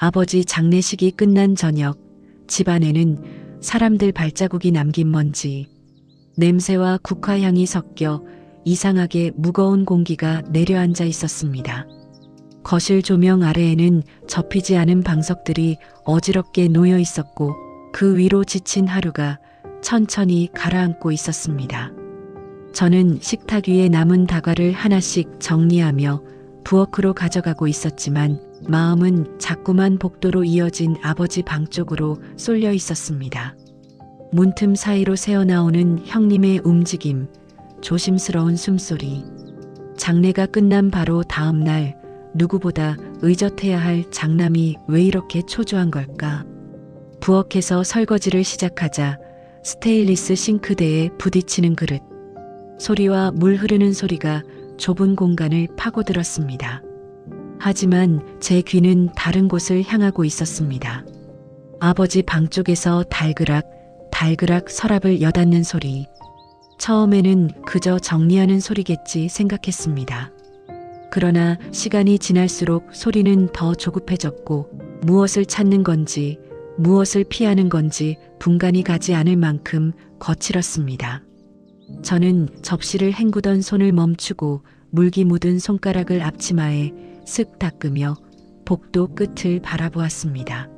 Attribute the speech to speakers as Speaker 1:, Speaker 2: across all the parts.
Speaker 1: 아버지 장례식이 끝난 저녁, 집안에는 사람들 발자국이 남긴 먼지, 냄새와 국화향이 섞여 이상하게 무거운 공기가 내려앉아 있었습니다. 거실 조명 아래에는 접히지 않은 방석들이 어지럽게 놓여 있었고 그 위로 지친 하루가 천천히 가라앉고 있었습니다. 저는 식탁 위에 남은 다과를 하나씩 정리하며 부엌으로 가져가고 있었지만 마음은 자꾸만 복도로 이어진 아버지 방 쪽으로 쏠려 있었습니다. 문틈 사이로 새어나오는 형님의 움직임, 조심스러운 숨소리. 장례가 끝난 바로 다음 날 누구보다 의젓해야 할 장남이 왜 이렇게 초조한 걸까? 부엌에서 설거지를 시작하자 스테인리스 싱크대에 부딪히는 그릇, 소리와 물 흐르는 소리가 좁은 공간을 파고들었습니다. 하지만 제 귀는 다른 곳을 향하고 있었습니다. 아버지 방 쪽에서 달그락 서랍을 여닫는 소리. 처음에는 그저 정리하는 소리겠지 생각했습니다. 그러나 시간이 지날수록 소리는 더 조급해졌고 무엇을 찾는 건지 무엇을 피하는 건지 분간이 가지 않을 만큼 거칠었습니다. 저는 접시를 헹구던 손을 멈추고 물기 묻은 손가락을 앞치마에 쓱 닦으며 복도 끝을 바라보았습니다.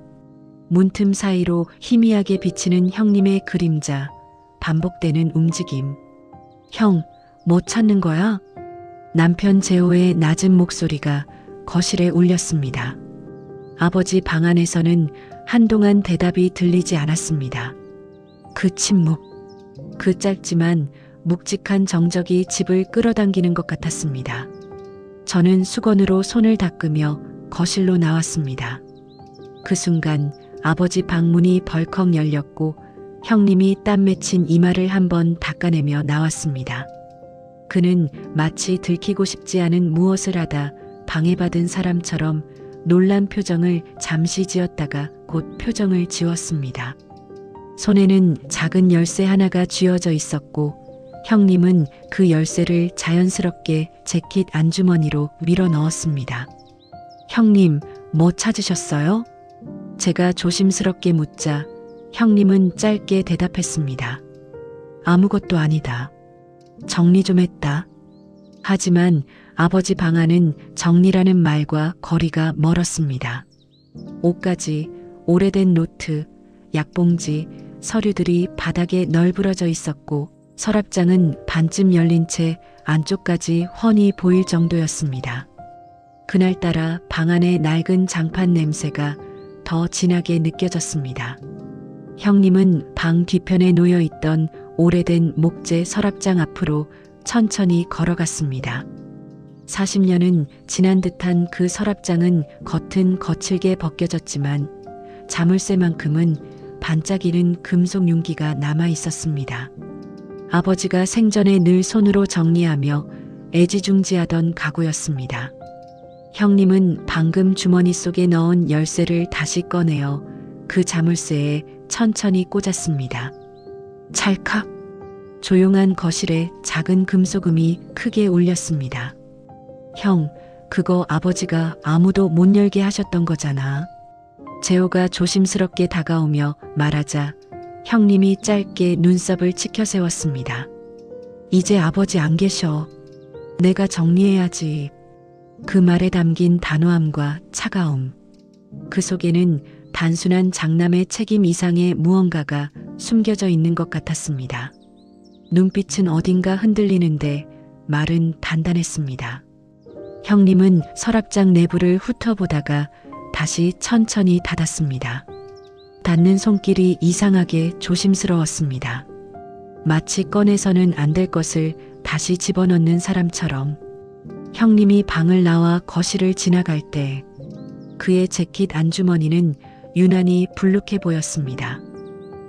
Speaker 1: 문틈 사이로 희미하게 비치는 형님의 그림자, 반복되는 움직임. 형, 뭐 찾는 거야? 남편 재호의 낮은 목소리가 거실에 울렸습니다. 아버지 방 안에서는 한동안 대답이 들리지 않았습니다. 그 침묵, 그 짧지만 묵직한 정적이 집을 끌어당기는 것 같았습니다. 저는 수건으로 손을 닦으며 거실로 나왔습니다. 그 순간 아버지 방문이 벌컥 열렸고 형님이 땀 맺힌 이마를 한번 닦아내며 나왔습니다. 그는 마치 들키고 싶지 않은 무엇을 하다 방해받은 사람처럼 놀란 표정을 잠시 지었다가 곧 표정을 지웠습니다. 손에는 작은 열쇠 하나가 쥐어져 있었고 형님은 그 열쇠를 자연스럽게 재킷 안주머니로 밀어 넣었습니다. 형님, 뭐 찾으셨어요? 제가 조심스럽게 묻자 형님은 짧게 대답했습니다. 아무것도 아니다. 정리 좀 했다. 하지만 아버지 방 안은 정리라는 말과 거리가 멀었습니다. 옷가지, 오래된 노트, 약봉지, 서류들이 바닥에 널브러져 있었고 서랍장은 반쯤 열린 채 안쪽까지 훤히 보일 정도였습니다. 그날따라 방 안의 낡은 장판 냄새가 더 진하게 느껴졌습니다. 형님은 방 뒤편에 놓여 있던 오래된 목재 서랍장 앞으로 천천히 걸어갔습니다. 40년은 지난 듯한 그 서랍장은 겉은 거칠게 벗겨졌지만 자물쇠만큼은 반짝이는 금속 융기가 남아 있었습니다. 아버지가 생전에 늘 손으로 정리하며 애지중지하던 가구였습니다. 형님은 방금 주머니 속에 넣은 열쇠를 다시 꺼내어 그 자물쇠에 천천히 꽂았습니다. 찰칵! 조용한 거실에 작은 금속음이 크게 울렸습니다. 형, 그거 아버지가 아무도 못 열게 하셨던 거잖아. 재호가 조심스럽게 다가오며 말하자 형님이 짧게 눈썹을 치켜 세웠습니다. 이제 아버지 안 계셔. 내가 정리해야지. 그 말에 담긴 단호함과 차가움. 그 속에는 단순한 장남의 책임 이상의 무언가가 숨겨져 있는 것 같았습니다. 눈빛은 어딘가 흔들리는데 말은 단단했습니다. 형님은 서랍장 내부를 훑어보다가 다시 천천히 닫았습니다. 닫는 손길이 이상하게 조심스러웠습니다. 마치 꺼내서는 안 될 것을 다시 집어넣는 사람처럼. 형님이 방을 나와 거실을 지나갈 때 그의 재킷 안주머니는 유난히 불룩해 보였습니다.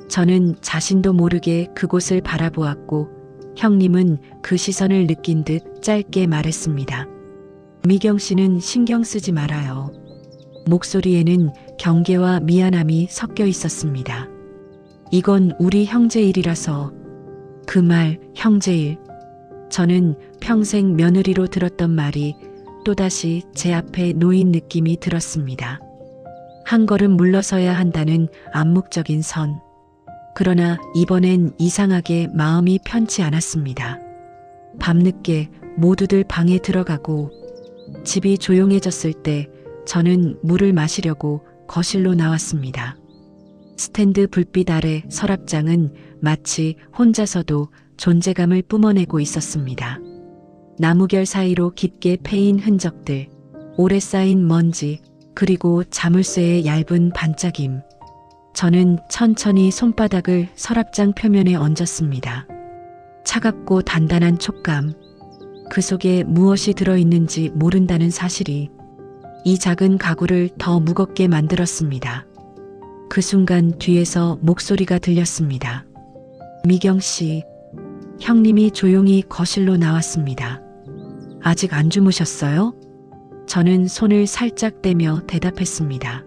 Speaker 1: 저는 자신도 모르게 그곳을 바라보았고 형님은 그 시선을 느낀 듯 짧게 말했습니다. 미경 씨는 신경 쓰지 말아요. 목소리에는 경계와 미안함이 섞여 있었습니다. 이건 우리 형제 일이라서. 그 말, 형제 일. 저는 평생 며느리로 들었던 말이 또다시 제 앞에 놓인 느낌이 들었습니다. 한 걸음 물러서야 한다는 암묵적인 선. 그러나 이번엔 이상하게 마음이 편치 않았습니다. 밤늦게 모두들 방에 들어가고 집이 조용해졌을 때 저는 물을 마시려고 거실로 나왔습니다. 스탠드 불빛 아래 서랍장은 마치 혼자서도 존재감을 뿜어내고 있었습니다. 나무결 사이로 깊게 패인 흔적들, 오래 쌓인 먼지, 그리고 자물쇠의 얇은 반짝임. 저는 천천히 손바닥을 서랍장 표면에 얹었습니다. 차갑고 단단한 촉감, 그 속에 무엇이 들어있는지 모른다는 사실이 이 작은 가구를 더 무겁게 만들었습니다. 그 순간 뒤에서 목소리가 들렸습니다. 미경 씨, 형님이 조용히 거실로 나왔습니다. 아직 안 주무셨어요? 저는 손을 살짝 떼며 대답했습니다.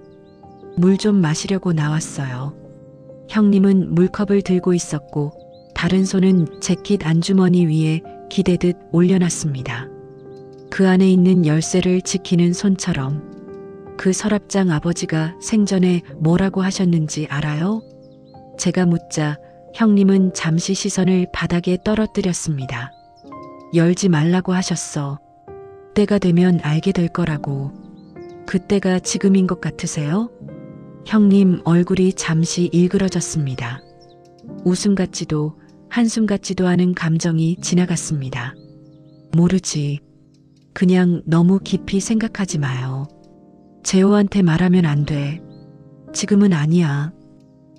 Speaker 1: 물 좀 마시려고 나왔어요. 형님은 물컵을 들고 있었고 다른 손은 재킷 안주머니 위에 기대듯 올려놨습니다. 그 안에 있는 열쇠를 지키는 손처럼. 그 서랍장 아버지가 생전에 뭐라고 하셨는지 알아요? 제가 묻자 형님은 잠시 시선을 바닥에 떨어뜨렸습니다. 열지 말라고 하셨어. 때가 되면 알게 될 거라고. 그때가 지금인 것 같으세요? 형님 얼굴이 잠시 일그러졌습니다. 웃음 같지도 한숨 같지도 않은 감정이 지나갔습니다. 모르지. 그냥 너무 깊이 생각하지 마요. 재호한테 말하면 안 돼. 지금은 아니야.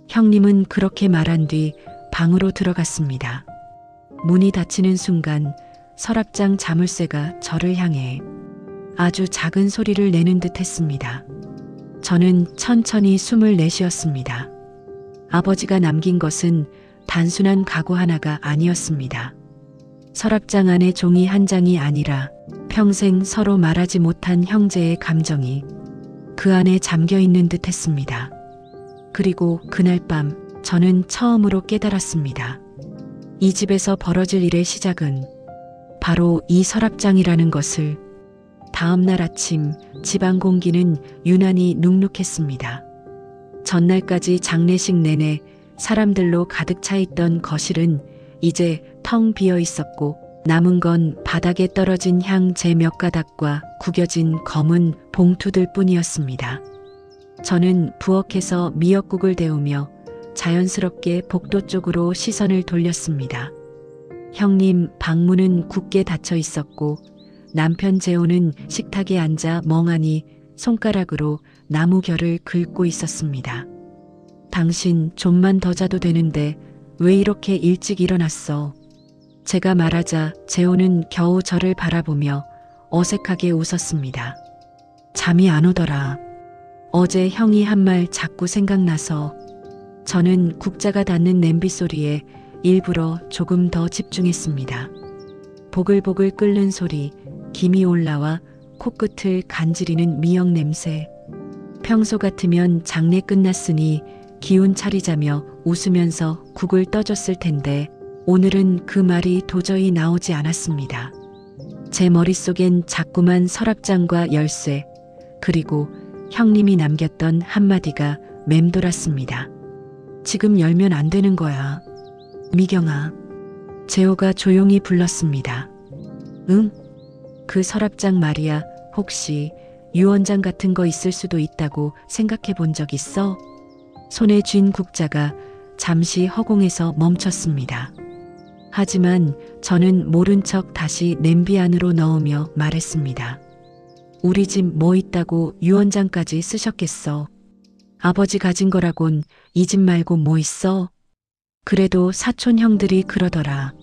Speaker 1: 형님은 그렇게 말한 뒤 방으로 들어갔습니다. 문이 닫히는 순간 서랍장 자물쇠가 저를 향해 아주 작은 소리를 내는 듯 했습니다. 저는 천천히 숨을 내쉬었습니다. 아버지가 남긴 것은 단순한 가구 하나가 아니었습니다. 서랍장 안에 종이 한 장이 아니라 평생 서로 말하지 못한 형제의 감정이 그 안에 잠겨 있는 듯 했습니다. 그리고 그날 밤 저는 처음으로 깨달았습니다. 이 집에서 벌어질 일의 시작은 바로 이 서랍장이라는 것을. 다음 날 아침 집안 공기는 유난히 눅눅했습니다. 전날까지 장례식 내내 사람들로 가득 차 있던 거실은 이제 텅 비어 있었고 남은 건 바닥에 떨어진 향재 몇 가닥과 구겨진 검은 봉투들 뿐이었습니다. 저는 부엌에서 미역국을 데우며 자연스럽게 복도 쪽으로 시선을 돌렸습니다. 형님 방문은 굳게 닫혀 있었고 남편 재호는 식탁에 앉아 멍하니 손가락으로 나무 결을 긁고 있었습니다. 당신 좀만 더 자도 되는데 왜 이렇게 일찍 일어났어? 제가 말하자 재호는 겨우 저를 바라보며 어색하게 웃었습니다. 잠이 안 오더라. 어제 형이 한 말 자꾸 생각나서. 저는 국자가 닿는 냄비 소리에 일부러 조금 더 집중했습니다. 보글보글 끓는 소리, 김이 올라와 코끝을 간지리는 미역 냄새. 평소 같으면 장례 끝났으니 기운 차리자며 웃으면서 국을 떠줬을 텐데 오늘은 그 말이 도저히 나오지 않았습니다. 제 머릿속엔 자꾸만 서랍장과 열쇠, 그리고 형님이 남겼던 한마디가 맴돌았습니다. 지금 열면 안 되는 거야. 미경아. 재호가 조용히 불렀습니다. 응? 그 서랍장 말이야. 혹시 유언장 같은 거 있을 수도 있다고 생각해 본 적 있어? 손에 쥔 국자가 잠시 허공에서 멈췄습니다. 하지만 저는 모른 척 다시 냄비 안으로 넣으며 말했습니다. 우리 집 뭐 있다고 유언장까지 쓰셨겠어. 아버지 가진 거라곤 이 집 말고 뭐 있어? 그래도 사촌 형들이 그러더라.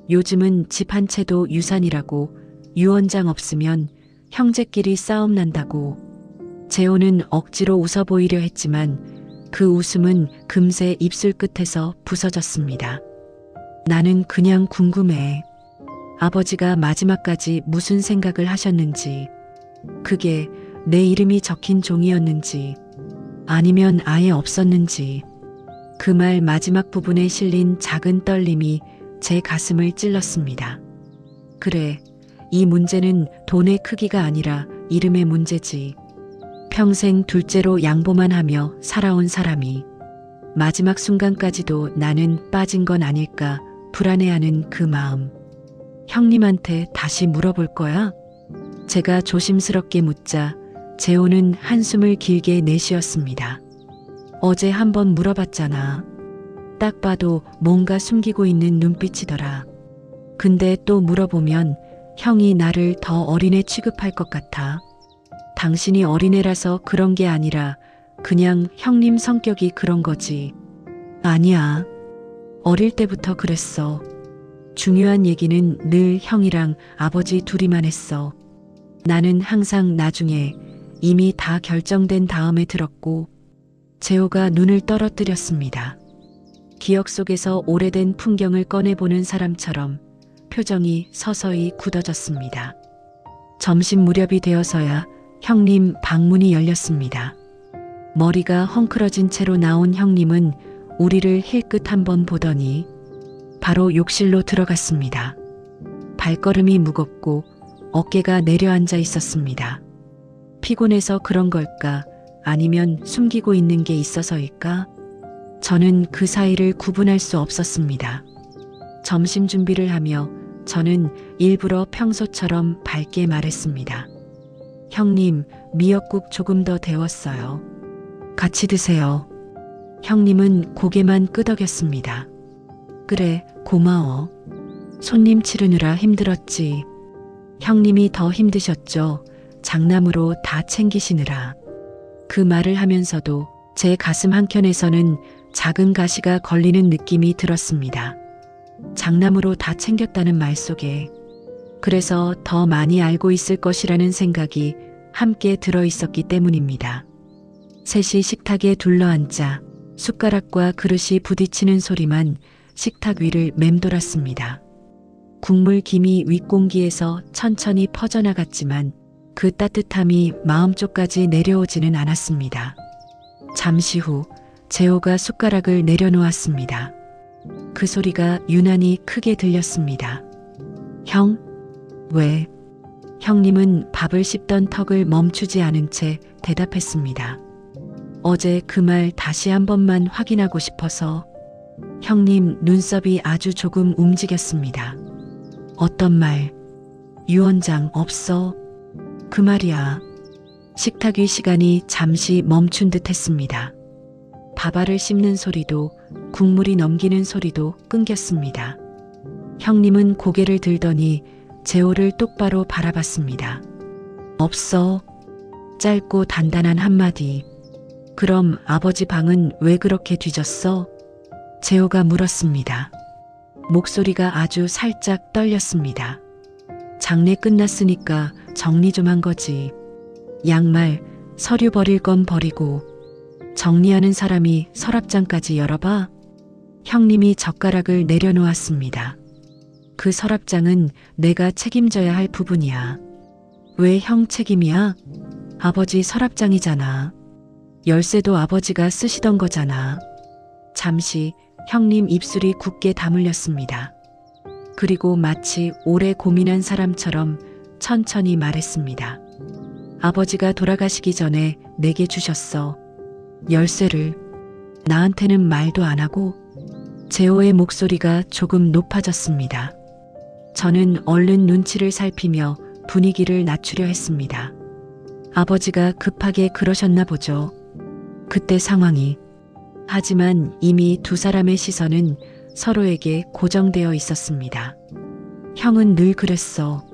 Speaker 1: 요즘은 집 한 채도 유산이라고. 유언장 없으면 형제끼리 싸움 난다고. 재호는 억지로 웃어 보이려 했지만 그 웃음은 금세 입술 끝에서 부서졌습니다. 나는 그냥 궁금해. 아버지가 마지막까지 무슨 생각을 하셨는지. 그게 내 이름이 적힌 종이었는지 아니면 아예 없었는지. 그 말 마지막 부분에 실린 작은 떨림이 제 가슴을 찔렀습니다. 그래, 이 문제는 돈의 크기가 아니라 이름의 문제지. 평생 둘째로 양보만 하며 살아온 사람이 마지막 순간까지도 나는 빠진 건 아닐까 불안해하는 그 마음. 형님한테 다시 물어볼 거야? 제가 조심스럽게 묻자 재호는 한숨을 길게 내쉬었습니다. 어제 한번 물어봤잖아. 딱 봐도 뭔가 숨기고 있는 눈빛이더라. 근데 또 물어보면 형이 나를 더 어린애 취급할 것 같아. 당신이 어린애라서 그런 게 아니라 그냥 형님 성격이 그런 거지. 아니야. 어릴 때부터 그랬어. 중요한 얘기는 늘 형이랑 아버지 둘이만 했어. 나는 항상 나중에 이미 다 결정된 다음에 들었고 재호가 눈을 떨어뜨렸습니다. 기억 속에서 오래된 풍경을 꺼내보는 사람처럼 표정이 서서히 굳어졌습니다. 점심 무렵이 되어서야 형님 방문이 열렸습니다. 머리가 헝클어진 채로 나온 형님은 우리를 힐끗 한번 보더니 바로 욕실로 들어갔습니다. 발걸음이 무겁고 어깨가 내려앉아 있었습니다. 피곤해서 그런 걸까? 아니면 숨기고 있는 게 있어서일까? 저는 그 사이를 구분할 수 없었습니다. 점심 준비를 하며 저는 일부러 평소처럼 밝게 말했습니다. 형님, 미역국 조금 더 데웠어요. 같이 드세요. 형님은 고개만 끄덕였습니다. 그래, 고마워. 손님 치르느라 힘들었지. 형님이 더 힘드셨죠. 장남으로 다 챙기시느라. 그 말을 하면서도 제 가슴 한켠에서는 작은 가시가 걸리는 느낌이 들었습니다. 장남으로 다 챙겼다는 말 속에 그래서 더 많이 알고 있을 것이라는 생각이 함께 들어 있었기 때문입니다. 셋이 식탁에 둘러앉아 숟가락과 그릇이 부딪히는 소리만 식탁 위를 맴돌았습니다. 국물 김이 윗공기에서 천천히 퍼져나갔지만 그 따뜻함이 마음쪽까지 내려오지는 않았습니다. 잠시 후 재호가 숟가락을 내려놓았습니다. 그 소리가 유난히 크게 들렸습니다. 형? 왜? 형님은 밥을 씹던 턱을 멈추지 않은 채 대답했습니다. 어제 그 말 다시 한 번만 확인하고 싶어서. 형님 눈썹이 아주 조금 움직였습니다. 어떤 말? 유원장 없어? 그 말이야. 식탁 위 시간이 잠시 멈춘 듯 했습니다. 밥알을 씹는 소리도 국물이 넘기는 소리도 끊겼습니다. 형님은 고개를 들더니 재호를 똑바로 바라봤습니다. 없어. 짧고 단단한 한마디. 그럼 아버지 방은 왜 그렇게 뒤졌어? 재호가 물었습니다. 목소리가 아주 살짝 떨렸습니다. 장례 끝났으니까 정리 좀 한 거지. 양말, 서류 버릴 건 버리고 정리하는 사람이 서랍장까지 열어봐. 형님이 젓가락을 내려놓았습니다. 그 서랍장은 내가 책임져야 할 부분이야. 왜 형 책임이야? 아버지 서랍장이잖아. 열쇠도 아버지가 쓰시던 거잖아. 잠시 형님 입술이 굳게 다물렸습니다. 그리고 마치 오래 고민한 사람처럼 천천히 말했습니다. 아버지가 돌아가시기 전에 내게 주셨어. 열쇠를. 나한테는 말도 안 하고. 재호의 목소리가 조금 높아졌습니다. 저는 얼른 눈치를 살피며 분위기를 낮추려 했습니다. 아버지가 급하게 그러셨나 보죠. 그때 상황이. 하지만 이미 두 사람의 시선은 서로에게 고정되어 있었습니다. 형은 늘 그랬어.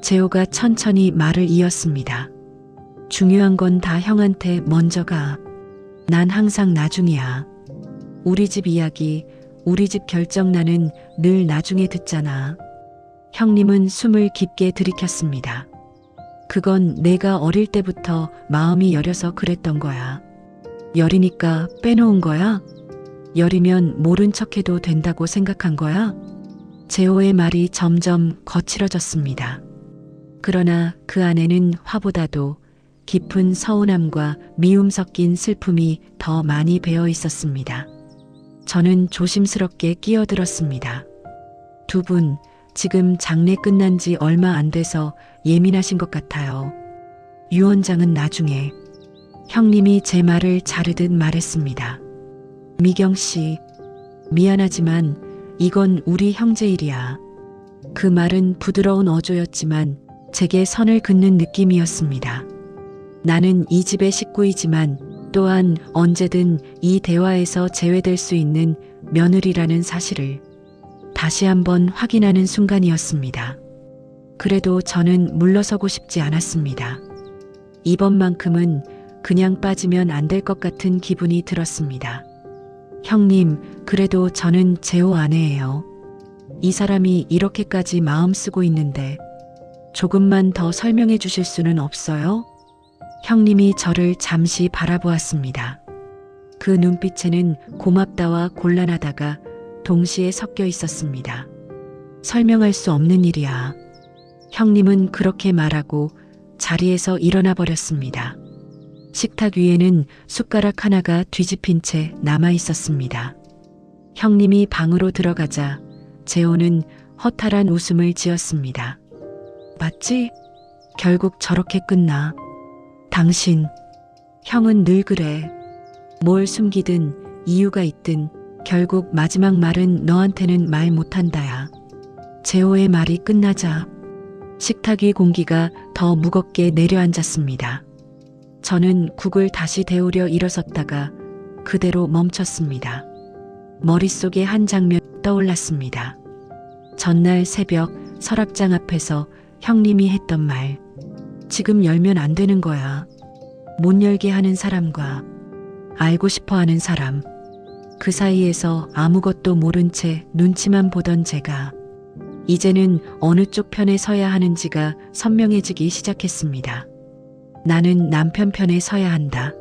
Speaker 1: 재호가 천천히 말을 이었습니다. 중요한 건 다 형한테 먼저 가. 난 항상 나중이야. 우리 집 이야기, 우리 집 결정 나는 늘 나중에 듣잖아. 형님은 숨을 깊게 들이켰습니다. 그건 내가 어릴 때부터 마음이 여려서 그랬던 거야. 여리니까 빼놓은 거야? 여리면 모른 척해도 된다고 생각한 거야? 재호의 말이 점점 거칠어졌습니다. 그러나 그 안에는 화보다도 깊은 서운함과 미움 섞인 슬픔이 더 많이 배어 있었습니다. 저는 조심스럽게 끼어들었습니다. 두 분, 지금 장례 끝난 지 얼마 안 돼서 예민하신 것 같아요. 유원장은 나중에. 형님이 제 말을 자르듯 말했습니다. 미경 씨, 미안하지만 이건 우리 형제 일이야. 그 말은 부드러운 어조였지만 제게 선을 긋는 느낌이었습니다. 나는 이 집의 식구이지만 또한 언제든 이 대화에서 제외될 수 있는 며느리라는 사실을 다시 한번 확인하는 순간이었습니다. 그래도 저는 물러서고 싶지 않았습니다. 이번만큼은 그냥 빠지면 안 될 것 같은 기분이 들었습니다. 형님, 그래도 저는 제호 아내예요. 이 사람이 이렇게까지 마음 쓰고 있는데 조금만 더 설명해 주실 수는 없어요? 형님이 저를 잠시 바라보았습니다. 그 눈빛에는 고맙다와 곤란하다가 동시에 섞여 있었습니다. 설명할 수 없는 일이야. 형님은 그렇게 말하고 자리에서 일어나 버렸습니다. 식탁 위에는 숟가락 하나가 뒤집힌 채 남아 있었습니다. 형님이 방으로 들어가자 재호는 허탈한 웃음을 지었습니다. 맞지? 결국 저렇게 끝나. 당신, 형은 늘 그래. 뭘 숨기든 이유가 있든 결국 마지막 말은 너한테는 말 못한다야. 재호의 말이 끝나자 식탁 위 공기가 더 무겁게 내려앉았습니다. 저는 국을 다시 데우려 일어섰다가 그대로 멈췄습니다. 머릿속에 한 장면 떠올랐습니다. 전날 새벽 서랍장 앞에서 형님이 했던 말. 지금 열면 안 되는 거야. 못 열게 하는 사람과 알고 싶어 하는 사람. 그 사이에서 아무것도 모른 채 눈치만 보던 제가 이제는 어느 쪽 편에 서야 하는지가 선명해지기 시작했습니다. 나는 남편 편에 서야 한다.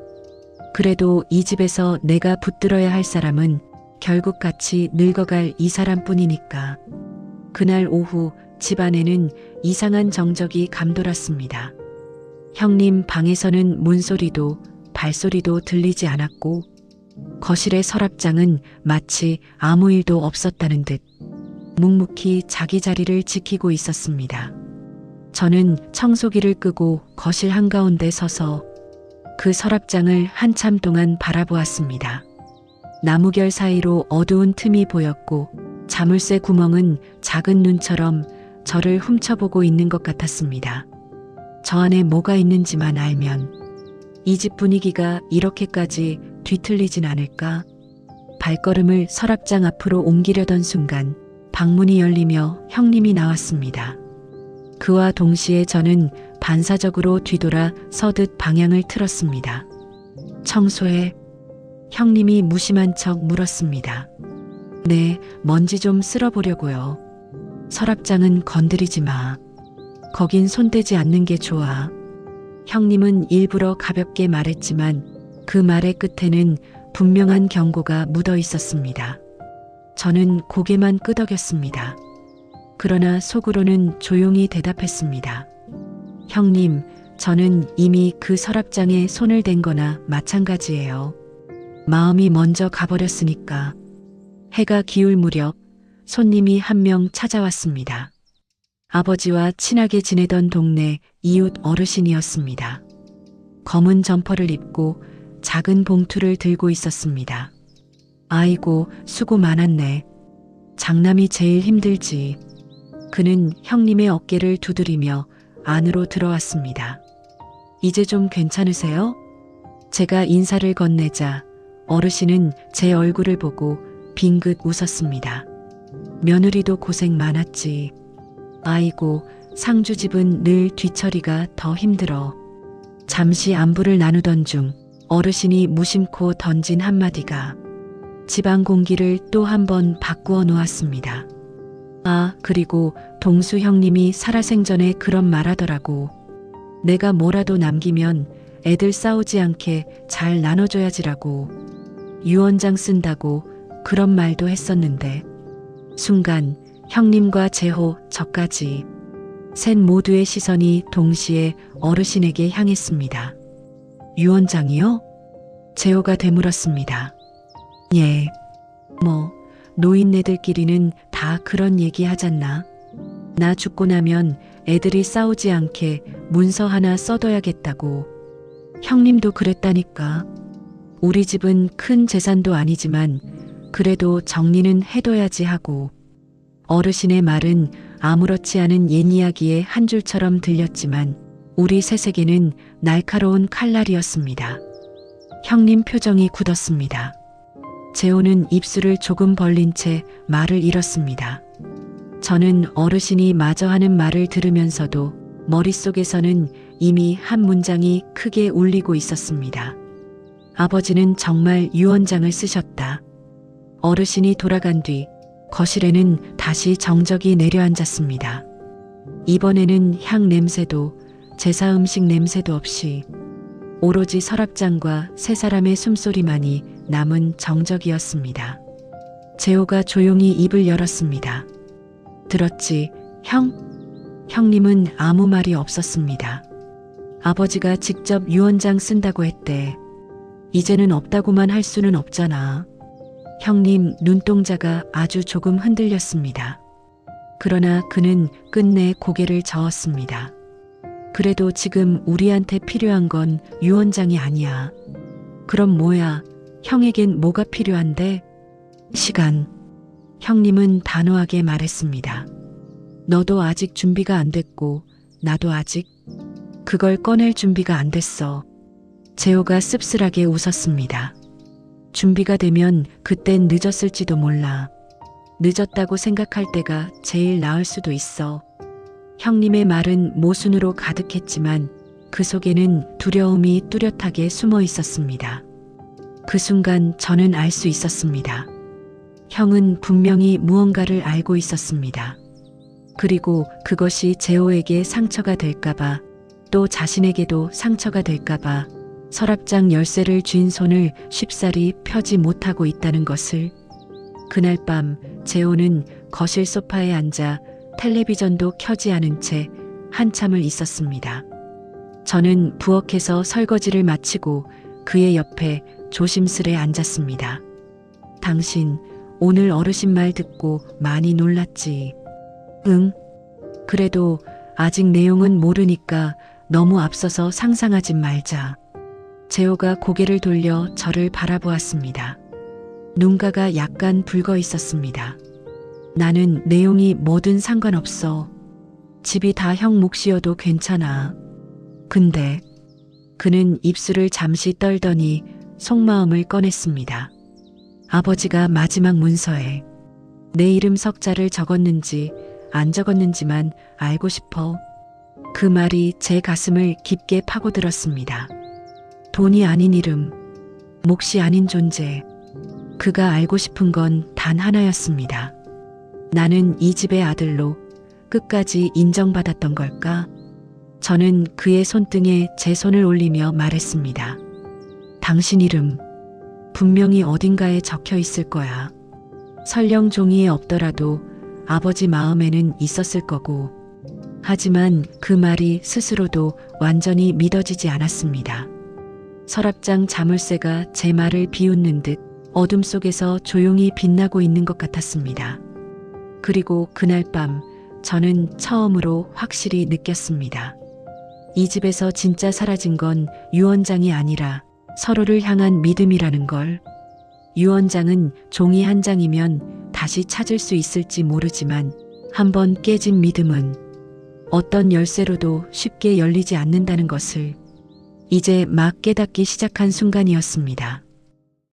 Speaker 1: 그래도 이 집에서 내가 붙들어야 할 사람은 결국 같이 늙어갈 이 사람뿐이니까. 그날 오후 집안에는 이상한 정적이 감돌았습니다. 형님 방에서는 문소리도 발소리도 들리지 않았고 거실의 서랍장은 마치 아무 일도 없었다는 듯 묵묵히 자기 자리를 지키고 있었습니다. 저는 청소기를 끄고 거실 한가운데 서서 그 서랍장을 한참 동안 바라보았습니다. 나무결 사이로 어두운 틈이 보였고 자물쇠 구멍은 작은 눈처럼 저를 훔쳐보고 있는 것 같았습니다. 저 안에 뭐가 있는지만 알면 이 집 분위기가 이렇게까지 뒤틀리진 않을까? 발걸음을 서랍장 앞으로 옮기려던 순간 방문이 열리며 형님이 나왔습니다. 그와 동시에 저는 반사적으로 뒤돌아 서듯 방향을 틀었습니다. 청소해? 형님이 무심한 척 물었습니다. 네, 먼지 좀 쓸어보려고요. 서랍장은 건드리지 마. 거긴 손대지 않는 게 좋아. 형님은 일부러 가볍게 말했지만 그 말의 끝에는 분명한 경고가 묻어 있었습니다. 저는 고개만 끄덕였습니다. 그러나 속으로는 조용히 대답했습니다. 형님, 저는 이미 그 서랍장에 손을 댄 거나 마찬가지예요. 마음이 먼저 가버렸으니까. 해가 기울 무렵 손님이 한 명 찾아왔습니다. 아버지와 친하게 지내던 동네 이웃 어르신이었습니다. 검은 점퍼를 입고 작은 봉투를 들고 있었습니다. 아이고, 수고 많았네. 장남이 제일 힘들지. 그는 형님의 어깨를 두드리며 안으로 들어왔습니다. 이제 좀 괜찮으세요? 제가 인사를 건네자 어르신은 제 얼굴을 보고 빙긋 웃었습니다. 며느리도 고생 많았지. 아이고, 상주집은 늘 뒤처리가 더 힘들어. 잠시 안부를 나누던 중 어르신이 무심코 던진 한마디가 집안 공기를 또 한 번 바꾸어 놓았습니다. 아, 그리고 동수 형님이 살아생전에 그런 말하더라고. 내가 뭐라도 남기면 애들 싸우지 않게 잘 나눠줘야지라고. 유언장 쓴다고 그런 말도 했었는데. 순간 형님과 재호, 저까지 셋 모두의 시선이 동시에 어르신에게 향했습니다. 유언장이요? 재호가 되물었습니다. 예. 뭐 노인네들끼리는 다 그런 얘기 하잖나. 나 죽고 나면 애들이 싸우지 않게 문서 하나 써둬야겠다고. 형님도 그랬다니까. 우리 집은 큰 재산도 아니지만 그래도 정리는 해둬야지 하고. 어르신의 말은 아무렇지 않은 옛 이야기의 한 줄처럼 들렸지만 우리 셋에게는 날카로운 칼날이었습니다. 형님 표정이 굳었습니다. 재호는 입술을 조금 벌린 채 말을 잃었습니다. 저는 어르신이 마저 하는 말을 들으면서도 머릿속에서는 이미 한 문장이 크게 울리고 있었습니다. 아버지는 정말 유언장을 쓰셨다. 어르신이 돌아간 뒤 거실에는 다시 정적이 내려앉았습니다. 이번에는 향 냄새도 제사 음식 냄새도 없이 오로지 서랍장과 세 사람의 숨소리만이 남은 정적이었습니다. 재호가 조용히 입을 열었습니다. 들었지, 형? 형님은 아무 말이 없었습니다. 아버지가 직접 유언장 쓴다고 했대. 이제는 없다고만 할 수는 없잖아. 형님 눈동자가 아주 조금 흔들렸습니다. 그러나 그는 끝내 고개를 저었습니다. 그래도 지금 우리한테 필요한 건 유언장이 아니야. 그럼 뭐야? 형에겐 뭐가 필요한데? 시간. 형님은 단호하게 말했습니다. 너도 아직 준비가 안 됐고 나도 아직 그걸 꺼낼 준비가 안 됐어. 재호가 씁쓸하게 웃었습니다. 준비가 되면 그땐 늦었을지도 몰라. 늦었다고 생각할 때가 제일 나을 수도 있어. 형님의 말은 모순으로 가득했지만 그 속에는 두려움이 뚜렷하게 숨어 있었습니다. 그 순간 저는 알 수 있었습니다. 형은 분명히 무언가를 알고 있었습니다. 그리고 그것이 재호에게 상처가 될까봐 또 자신에게도 상처가 될까봐 서랍장 열쇠를 쥔 손을 쉽사리 펴지 못하고 있다는 것을. 그날 밤 재호는 거실 소파에 앉아 텔레비전도 켜지 않은 채 한참을 있었습니다. 저는 부엌에서 설거지를 마치고 그의 옆에 조심스레 앉았습니다. 당신 오늘 어르신 말 듣고 많이 놀랐지? 응. 그래도 아직 내용은 모르니까 너무 앞서서 상상하지 말자. 재호가 고개를 돌려 저를 바라보았습니다. 눈가가 약간 붉어 있었습니다. 나는 내용이 뭐든 상관없어. 집이 다 형 몫이어도 괜찮아. 근데 그는 입술을 잠시 떨더니 속마음을 꺼냈습니다. 아버지가 마지막 문서에 내 이름 석자를 적었는지 안 적었는지만 알고 싶어. 그 말이 제 가슴을 깊게 파고들었습니다. 돈이 아닌 이름, 몫이 아닌 존재. 그가 알고 싶은 건 단 하나였습니다. 나는 이 집의 아들로 끝까지 인정받았던 걸까? 저는 그의 손등에 제 손을 올리며 말했습니다. 당신 이름 분명히 어딘가에 적혀 있을 거야. 설령 종이에 없더라도 아버지 마음에는 있었을 거고. 하지만 그 말이 스스로도 완전히 믿어지지 않았습니다. 서랍장 자물쇠가 제 말을 비웃는 듯 어둠 속에서 조용히 빛나고 있는 것 같았습니다. 그리고 그날 밤 저는 처음으로 확실히 느꼈습니다. 이 집에서 진짜 사라진 건 유언장이 아니라 서로를 향한 믿음이라는 걸. 유언장은 종이 한 장이면 다시 찾을 수 있을지 모르지만 한번 깨진 믿음은 어떤 열쇠로도 쉽게 열리지 않는다는 것을 이제 막 깨닫기 시작한 순간이었습니다.